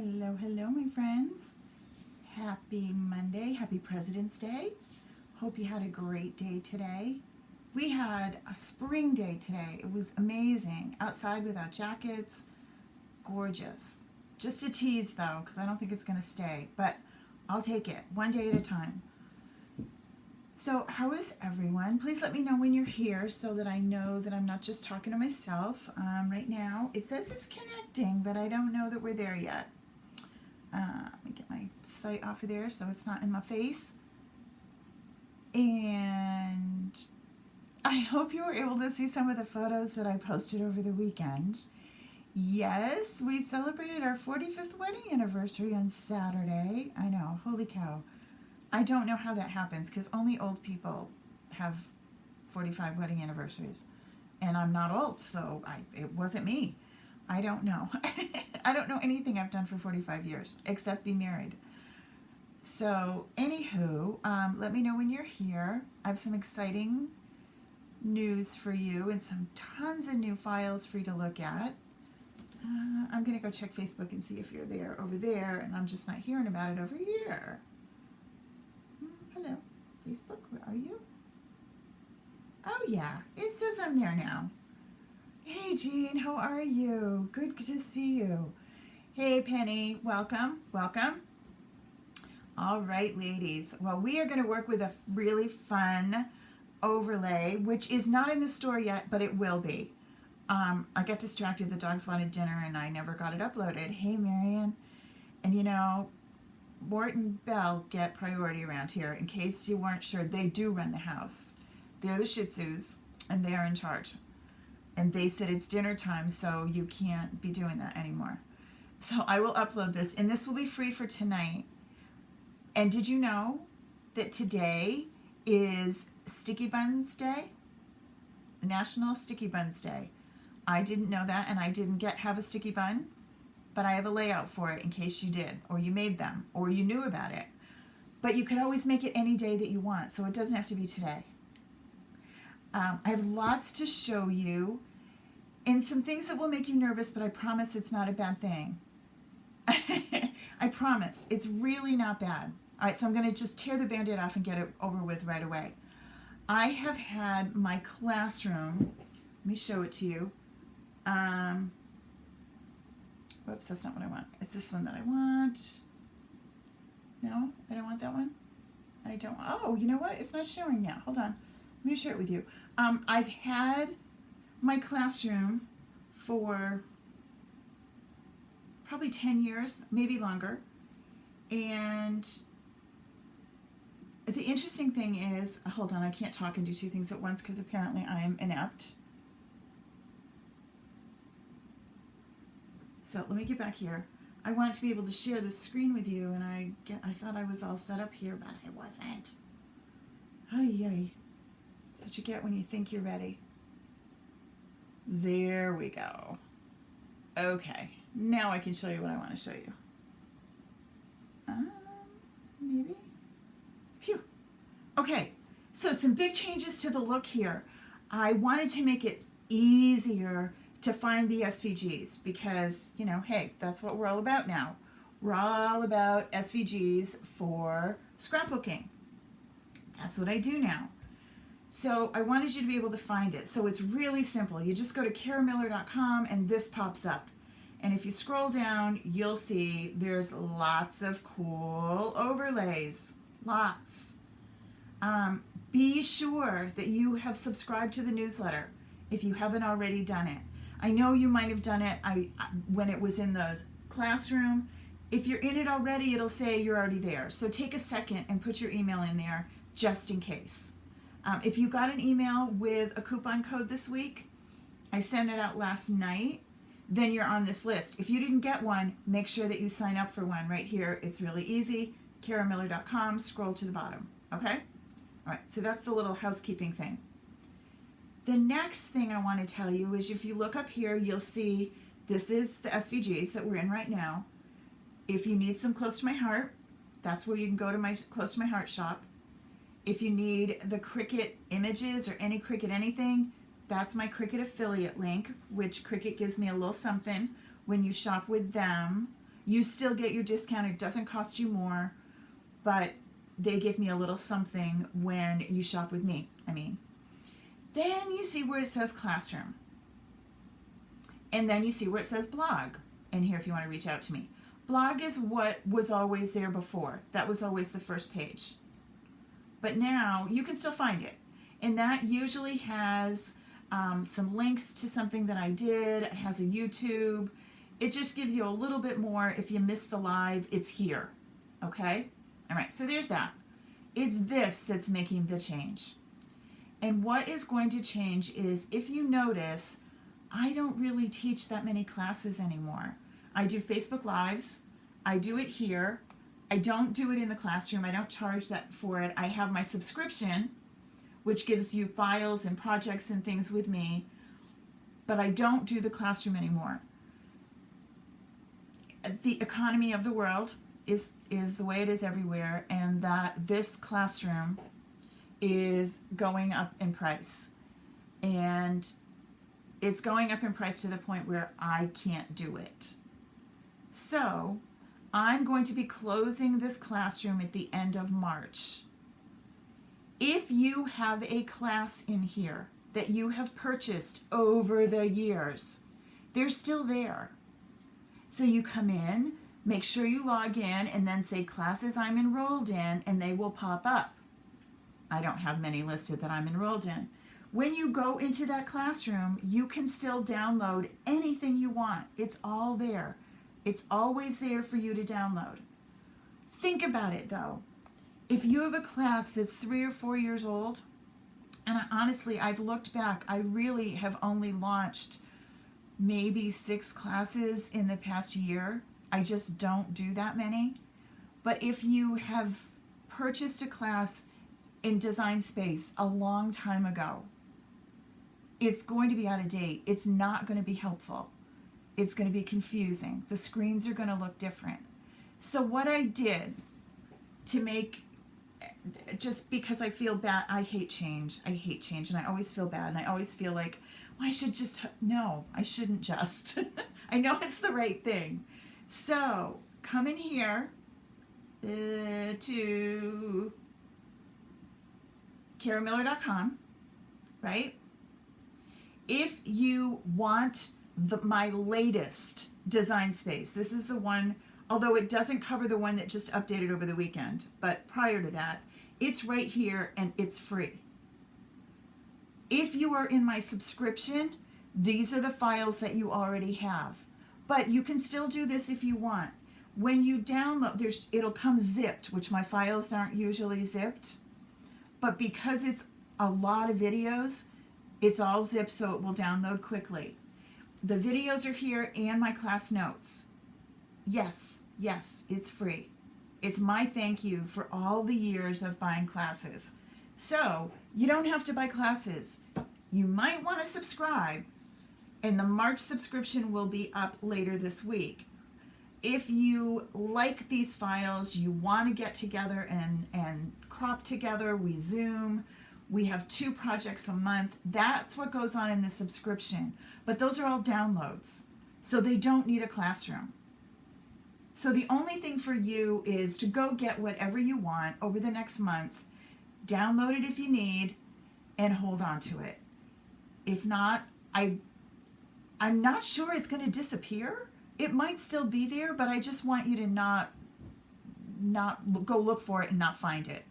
Hello, hello, my friends. Happy Monday. Happy President's Day. Hope you had a great day today. We had a spring day today. It was amazing. Outside without jackets. Gorgeous. Just a tease, though, because I don't think it's going to stay. But I'll take it one day at a time. So how is everyone? Please let me know when you're here so that I know that I'm not just talking to myself. Right now, it says it's connecting, but I don't know that we're there yet. Let me get my site off of there so it's not in my face. And I hope you were able to see some of the photos that I posted over the weekend. Yes, we celebrated our 45th wedding anniversary on Saturday. I know, holy cow. I don't know how that happens because only old people have 45 wedding anniversaries. And I'm not old, so it wasn't me. I don't know. I don't know anything I've done for 45 years except be married. So, anywho, let me know when you're here. I have some exciting news for you and some tons of new files for you to look at. I'm going to go check Facebook and see if you're there over there, and I'm just not hearing about it over here. Hello, Facebook, where are you? Oh yeah, it says I'm there now. Hey Jean, how are you? Good to see you. Hey Penny, welcome, welcome. All right, ladies. Well, we are going to work with a really fun overlay, which is not in the store yet, but it will be. I got distracted. The dogs wanted dinner, and I never got it uploaded. Hey, Marion. And you know, Mort and Belle get priority around here. In case you weren't sure, they do run the house. They're the Shih Tzus, and they are in charge. And they said it's dinner time, so you can't be doing that anymore. So I will upload this, and this will be free for tonight. And did you know that today is Sticky Buns Day? National Sticky Buns Day. I didn't know that, and I didn't have a sticky bun, but I have a layout for it in case you did, or you made them, or you knew about it. But you could always make it any day that you want, so it doesn't have to be today. I have lots to show you, and some things that will make you nervous, but I promise it's not a bad thing. I promise. It's really not bad. All right, so I'm going to just tear the Band-Aid off and get it over with right away. I have had my classroom, let me show it to you. Whoops, that's not what I want. It's this one that I want. No, I don't want that one. I don't. Oh, you know what? It's not showing now. Hold on. Let me share it with you. I've had my classroom for probably 10 years, maybe longer. And the interesting thing is, hold on, I can't talk and do two things at once because apparently I am inept. So let me get back here. I want to be able to share this screen with you, and I thought I was all set up here, but I wasn't. Ay. That's what you get when you think you're ready. There we go. Okay, now I can show you what I want to show you. Maybe? Phew. Okay, so some big changes to the look here. I wanted to make it easier to find the SVGs because, you know, hey, that's what we're all about now. We're all about SVGs for scrapbooking. That's what I do now. So I wanted you to be able to find it. So it's really simple. You just go to karamiller.com and this pops up. And if you scroll down, you'll see there's lots of cool overlays. Lots. Be sure that you have subscribed to the newsletter if you haven't already done it. I know you might have done it when it was in the classroom. If you're in it already, it'll say you're already there. So take a second and put your email in there just in case. If you got an email with a coupon code this week, I sent it out last night, then you're on this list. If you didn't get one, make sure that you sign up for one right here. It's really easy. karamiller.com, scroll to the bottom, okay? All right, so that's the little housekeeping thing. The next thing I want to tell you is if you look up here, you'll see this is the SVGs that we're in right now. If you need some close to my heart, that's where you can go to my close to my heart shop. If you need the Cricut images or any Cricut anything, that's my Cricut affiliate link, which Cricut gives me a little something when you shop with them. You still get your discount. It doesn't cost you more, but they give me a little something when you shop with me. Then you see where it says classroom. And then you see where it says blog. And here if you want to reach out to me. Blog is what was always there before. That was always the first page. But now you can still find it. And that usually has some links to something that I did. It has a YouTube. It just gives you a little bit more. If you miss the live, it's here. Okay? All right, so there's that. It's this that's making the change. And what is going to change is, if you notice, I don't really teach that many classes anymore. I do Facebook Lives. I do it here. I don't do it in the classroom. I don't charge that for it. I have my subscription, which gives you files and projects and things with me, but I don't do the classroom anymore. The economy of the world is the way it is everywhere, and that this classroom is going up in price. And it's going up in price to the point where I can't do it. So I'm going to be closing this classroom at the end of March. If you have a class in here that you have purchased over the years, they're still there. So you come in, make sure you log in, and then say classes I'm enrolled in, and they will pop up. I don't have many listed that I'm enrolled in. When you go into that classroom, you can still download anything you want. It's all there. It's always there for you to download. Think about it though. If you have a class that's 3 or 4 years old, and honestly, I've looked back, I really have only launched maybe 6 classes in the past year. I just don't do that many. But if you have purchased a class in Design Space a long time ago, it's going to be out of date. It's not going to be helpful. It's going to be confusing. The screens are going to look different. So what I did to make, just because I feel bad, I hate change, and I always feel bad, and I always feel like, well, I should just, no, I shouldn't just. I know it's the right thing. So come in here to KaraMiller.com, right? If you want my latest Design Space, this is the one, although it doesn't cover the one that just updated over the weekend, but prior to that, it's right here and it's free. If you are in my subscription, these are the files that you already have. But you can still do this if you want. When you download, it'll come zipped, which my files aren't usually zipped. But because it's a lot of videos, it's all zipped so it will download quickly. The videos are here and my class notes. Yes, it's free. It's my thank you for all the years of buying classes. So you don't have to buy classes. You might want to subscribe, and the March subscription will be up later this week. If you like these files, you want to get together and crop together, we Zoom. We have 2 projects a month. That's what goes on in the subscription. But those are all downloads, so they don't need a classroom. So the only thing for you is to go get whatever you want over the next month, download it if you need, and hold on to it. If not, I'm not sure it's going to disappear. It might still be there, but I just want you to not go look for it and not find it.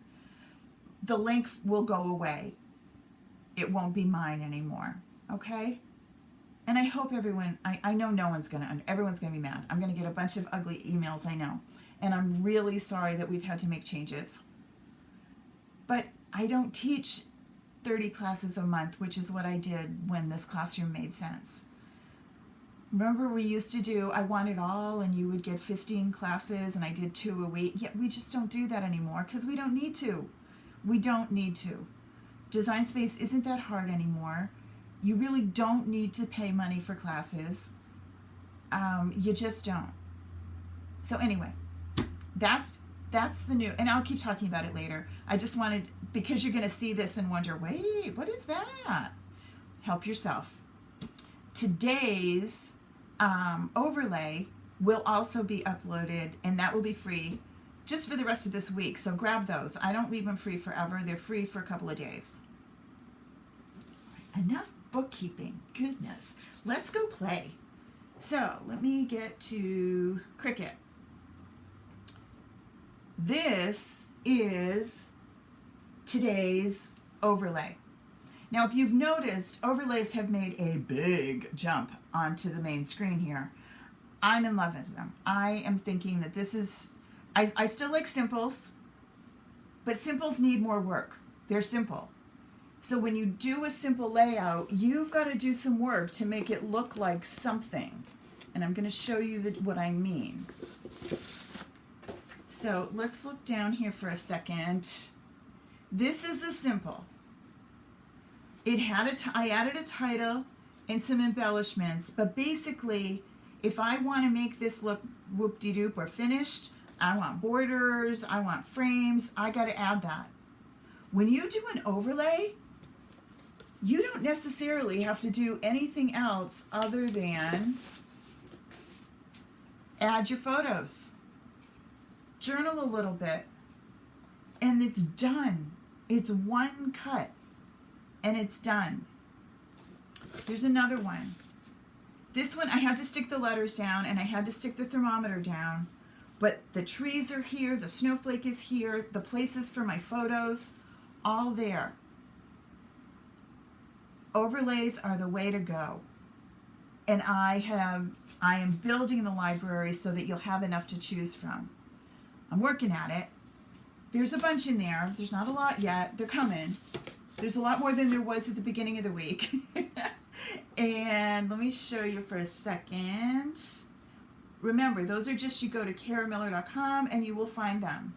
The link will go away. It won't be mine anymore. Okay? And I hope everyone, I know everyone's going to be mad. I'm going to get a bunch of ugly emails, I know. And I'm really sorry that we've had to make changes. But I don't teach 30 classes a month, which is what I did when this classroom made sense. Remember we used to do, I want it all, and you would get 15 classes, and I did 2 a week. Yeah, we just don't do that anymore because we don't need to. We don't need to. Design Space isn't that hard anymore. You really don't need to pay money for classes. You just don't. So anyway, that's the new, and I'll keep talking about it later. I just wanted, because you're going to see this and wonder, wait, what is that? Help yourself. Today's overlay will also be uploaded, and that will be free just for the rest of this week. So grab those. I don't leave them free forever. They're free for a couple of days. Enough bookkeeping. Goodness. Let's go play. So let me get to Cricut. This is today's overlay. Now, if you've noticed, overlays have made a big jump onto the main screen here. I'm in love with them. I am thinking that this is, I still like simples, but simples need more work. They're simple. So when you do a simple layout, you've got to do some work to make it look like something. And I'm going to show you what I mean. So let's look down here for a second. This is the simple. It had I added a title and some embellishments, but basically, if I want to make this look whoop-de-doop or finished, I want borders, I want frames, I got to add that. When you do an overlay, you don't necessarily have to do anything else other than add your photos, journal a little bit, and it's done. It's one cut, and it's done. There's another one. This one, I had to stick the letters down, and I had to stick the thermometer down, but the trees are here, the snowflake is here, the places for my photos, all there. Overlays are the way to go. And I am building the library so that you'll have enough to choose from. I'm working at it. There's a bunch in there. There's not a lot yet. They're coming. There's a lot more than there was at the beginning of the week. And let me show you for a second. Remember, those are just, you go to karamiller.com and you will find them.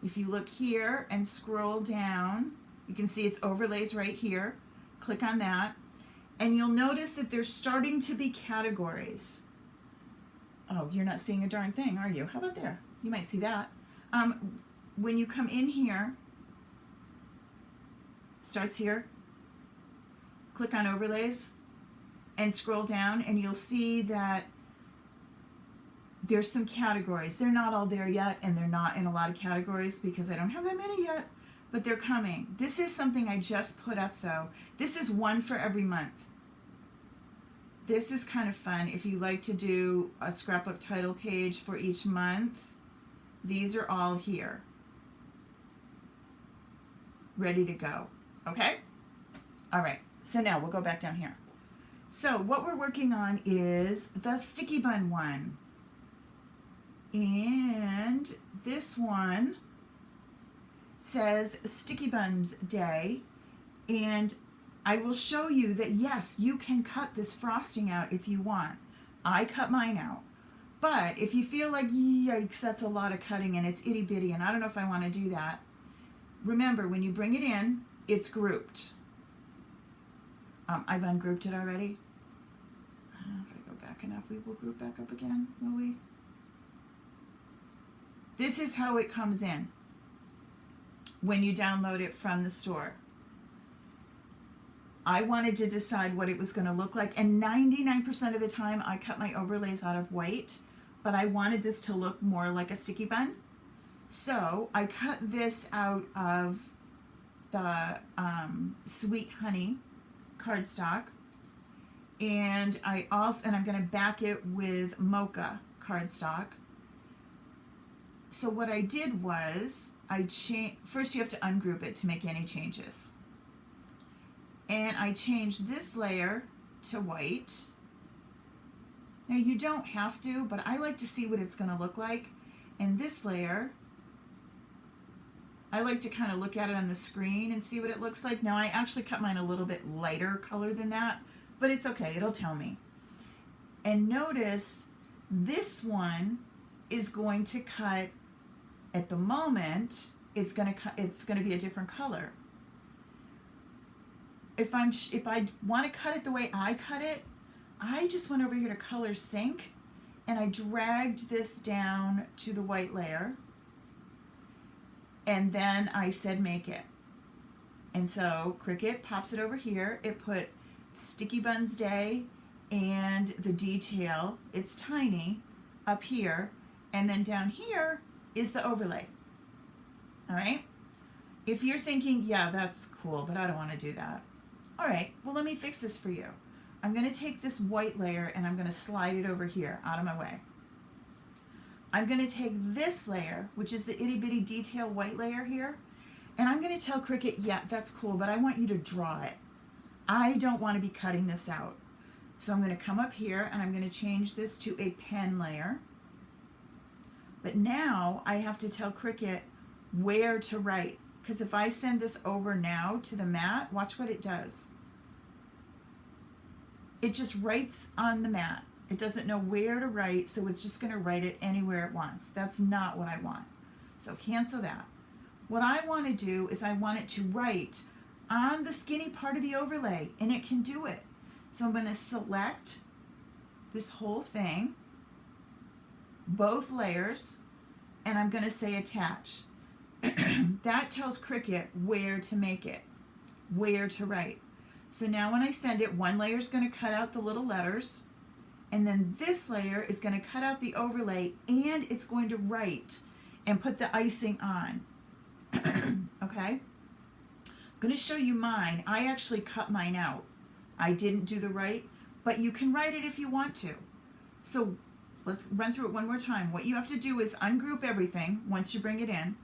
If you look here and scroll down, you can see it's overlays right here. Click on that. And you'll notice that there's starting to be categories. Oh, you're not seeing a darn thing, are you? How about there? You might see that. When you come in here, starts here, click on overlays and scroll down, and you'll see that there's some categories. They're not all there yet, and they're not in a lot of categories because I don't have that many yet, but they're coming. This is something I just put up though. This is one for every month. This is kind of fun if you like to do a scrapbook title page for each month. These are all here, ready to go. Okay? All right, so now we'll go back down here. So what we're working on is the sticky bun one. And this one says Sticky Buns Day, and I will show you that yes, you can cut this frosting out if you want. I cut mine out. But if you feel like, yikes, that's a lot of cutting and it's itty bitty and I don't know if I want to do that, remember when you bring it in, it's grouped. I've ungrouped it already. If I go back enough, we will group back up again, will we? This is how it comes in when you download it from the store. I wanted to decide what it was going to look like, and 99% of the time I cut my overlays out of white, but I wanted this to look more like a sticky bun. So I cut this out of the Sweet Honey cardstock, and I'm going to back it with Mocha cardstock. So what I did was first you have to ungroup it to make any changes. And I changed this layer to white. Now you don't have to, but I like to see what it's going to look like. And this layer, I like to kind of look at it on the screen and see what it looks like. Now I actually cut mine a little bit lighter color than that, but it's okay, it'll tell me. And notice this one is going to cut, at the moment, it's going to be a different color. If I want to cut it the way I cut it, I just went over here to Color Sync and I dragged this down to the white layer, and then I said make it. And so Cricut pops it over here. It put Sticky Buns Day and the detail, it's tiny up here, and then down here is the overlay. All right? If you're thinking, yeah, that's cool, but I don't want to do that. All right, well, let me fix this for you. I'm going to take this white layer and I'm going to slide it over here out of my way. I'm going to take this layer, which is the itty bitty detail white layer here, and I'm going to tell Cricut, yeah, that's cool, but I want you to draw it. I don't want to be cutting this out. So I'm going to come up here and I'm going to change this to a pen layer. But now I have to tell Cricut where to write, because if I send this over now to the mat, watch what it does. It just writes on the mat. It doesn't know where to write, so it's just going to write it anywhere it wants. That's not what I want. So cancel that. What I want to do is I want it to write on the skinny part of the overlay, and it can do it. So I'm going to select this whole thing, both layers, and I'm going to say attach. That tells Cricut where to make it, where to write. So now when I send it, one layer is going to cut out the little letters, and then this layer is going to cut out the overlay, and it's going to write and put the icing on. Okay? I'm going to show you mine. I actually cut mine out. I didn't do the write, but you can write it if you want to. So let's run through it one more time. What you have to do is ungroup everything once you bring it in,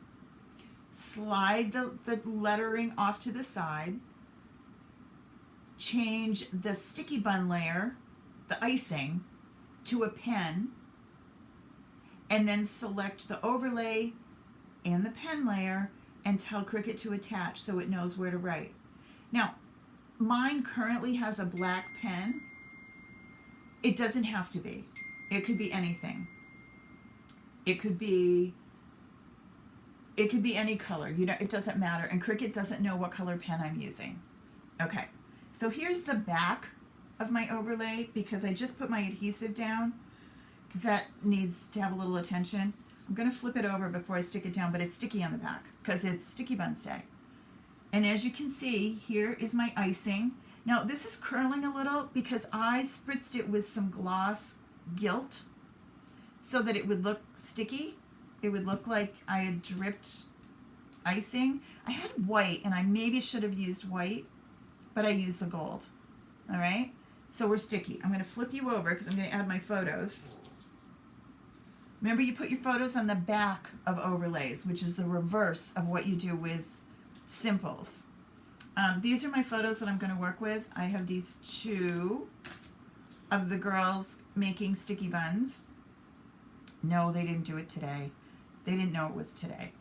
slide the lettering off to the side, change the sticky bun layer, the icing, to a pen, and then select the overlay and the pen layer and tell Cricut to attach so it knows where to write. Now, mine currently has a black pen. It doesn't have to be. It could be anything. It could be any color. You know, it doesn't matter. And Cricut doesn't know what color pen I'm using. Okay. So here's the back of my overlay, because I just put my adhesive down because that needs to have a little attention. I'm going to flip it over before I stick it down, but it's sticky on the back because it's Sticky Buns Day. And as you can see, here is my icing. Now this is curling a little because I spritzed it with some gloss gilt so that it would look sticky. It would look like I had dripped icing. I had white and I maybe should have used white, but I used the gold. All right, so we're sticky. I'm going to flip you over because I'm going to add my photos. Remember, you put your photos on the back of overlays, which is the reverse of what you do with simples. These are my photos that I'm going to work with. I have these two of the girls making sticky buns. No, they didn't do it today. They didn't know it was today.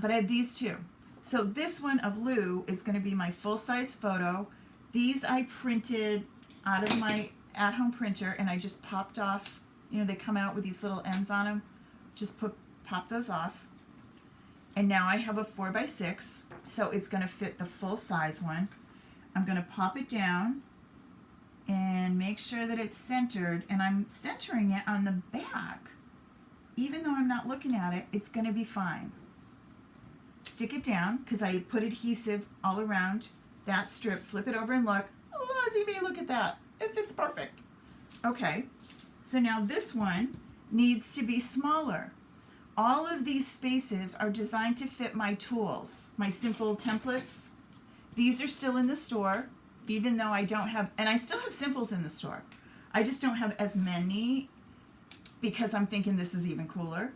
But I have these two. So this one of Lou is going to be my full-size photo. These I printed out of my at-home printer, and I just popped off. You know, they come out with these little ends on them. Just pop those off. And now I have a 4x6, so it's going to fit the full-size one. I'm going to pop it down and make sure that it's centered, and I'm centering it on the back. Even though I'm not looking at it, it's going to be fine. Stick it down, because I put adhesive all around that strip. Flip it over and look. Oh, Lizzie, look at that. It fits perfect. Okay, so now this one needs to be smaller. All of these spaces are designed to fit my tools, my simple templates. These are still in the store, even though I don't have, and I still have simples in the store. I just don't have as many because I'm thinking this is even cooler.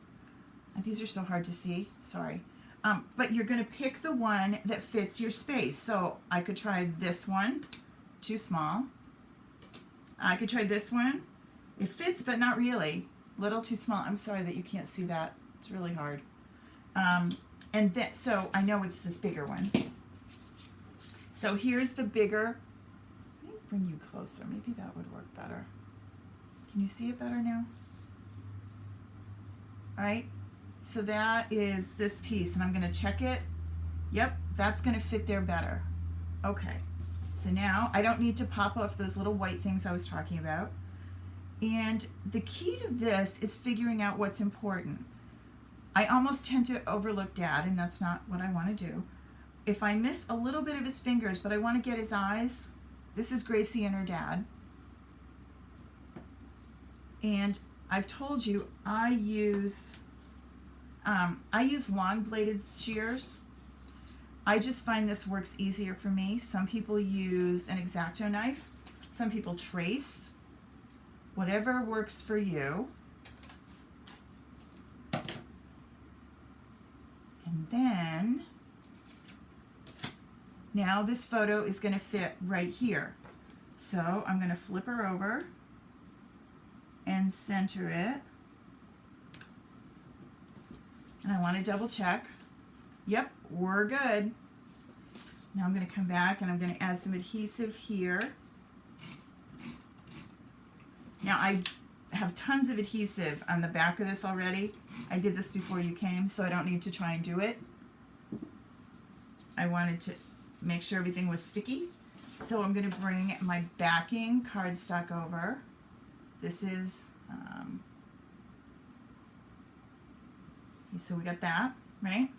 These are so hard to see, sorry. But you're going to pick the one that fits your space. So I could try this one, too small. I could try this one. It fits, but not really. Little too small. I'm sorry that you can't see that. It's really hard. And then, so I know it's this bigger one. So here's the bigger. Let me bring you closer. Maybe that would work better. Can you see it better now? All right. So that is this piece, and I'm going to check it. Yep, that's going to fit there better. Okay. So now I don't need to pop off those little white things I was talking about. And the key to this is figuring out what's important. I almost tend to overlook Dad, and that's not what I want to do. If I miss a little bit of his fingers, but I want to get his eyes, this is Gracie and her dad. And I've told you I use long bladed shears. I just find this works easier for me. Some people use an X-Acto knife. Some people trace. Whatever works for you. And then, now this photo is going to fit right here. So I'm going to flip her over and center it. And I want to double check. Yep, we're good. Now I'm going to come back and I'm going to add some adhesive here. Now I have tons of adhesive on the back of this already. I did this before you came, so I don't need to try and do it. I wanted to make sure everything was sticky. So I'm going to bring my backing cardstock over. This is, so we got that, right?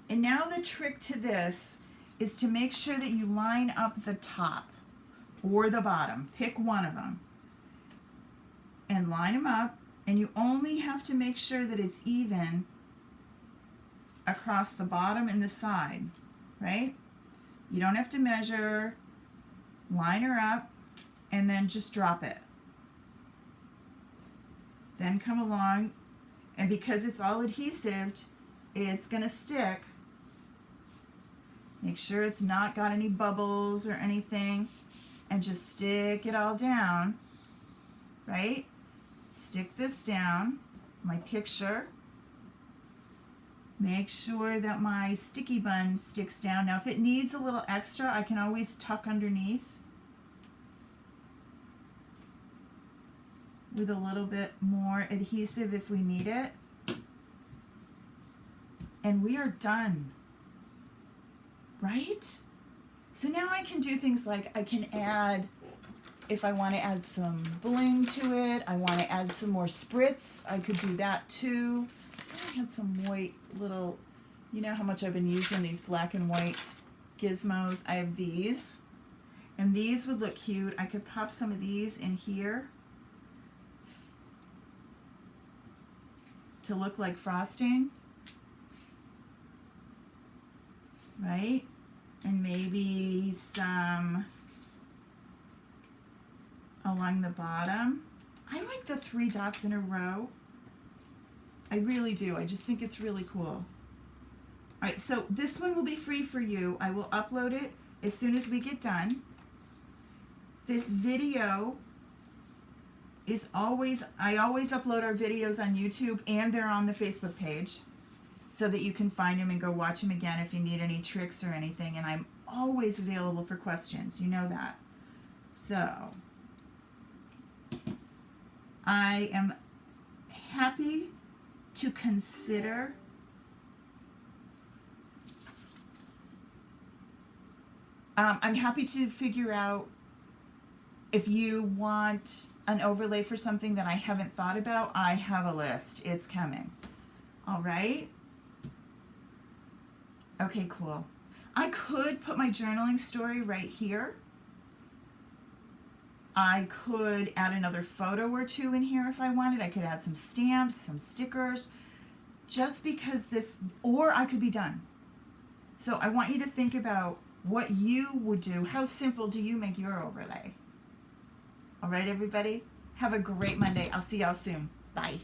And now the trick to this is to make sure that you line up the top or the bottom. Pick one of them. And line them up. And you only have to make sure that it's even across the bottom and the side, right? You don't have to measure. Line her up and then just drop it. Then come along, and because it's all adhesive, it's going to stick. Make sure it's not got any bubbles or anything, and just stick it all down, right? Stick this down, my picture. Make sure that my sticky bun sticks down. Now if it needs a little extra, I can always tuck underneath with a little bit more adhesive if we need it. And we are done, right? So now I can do things like I can add, if I want to add some bling to it, I want to add some more spritz, I could do that too. I had some white little, you know how much I've been using these black and white gizmos. I have these, and these would look cute. I could pop some of these in here to look like frosting, right? And maybe some along the bottom. I like the 3 dots in a row. I really do. I just think it's really cool. All right, so this one will be free for you. I will upload it as soon as we get done. This video is always, I always upload our videos on YouTube, and they're on the Facebook page so that you can find them and go watch them again if you need any tricks or anything. And I'm always available for questions. You know that. So I am happy to consider I'm happy to figure out if you want an overlay for something that I haven't thought about. I have a list. It's coming. All right. Okay, cool. I could put my journaling story right here. I could add another photo or two in here if I wanted. I could add some stamps, some stickers, just because this, or I could be done. So I want you to think about what you would do. How simple do you make your overlay? All right, everybody. Have a great Monday. I'll see y'all soon. Bye.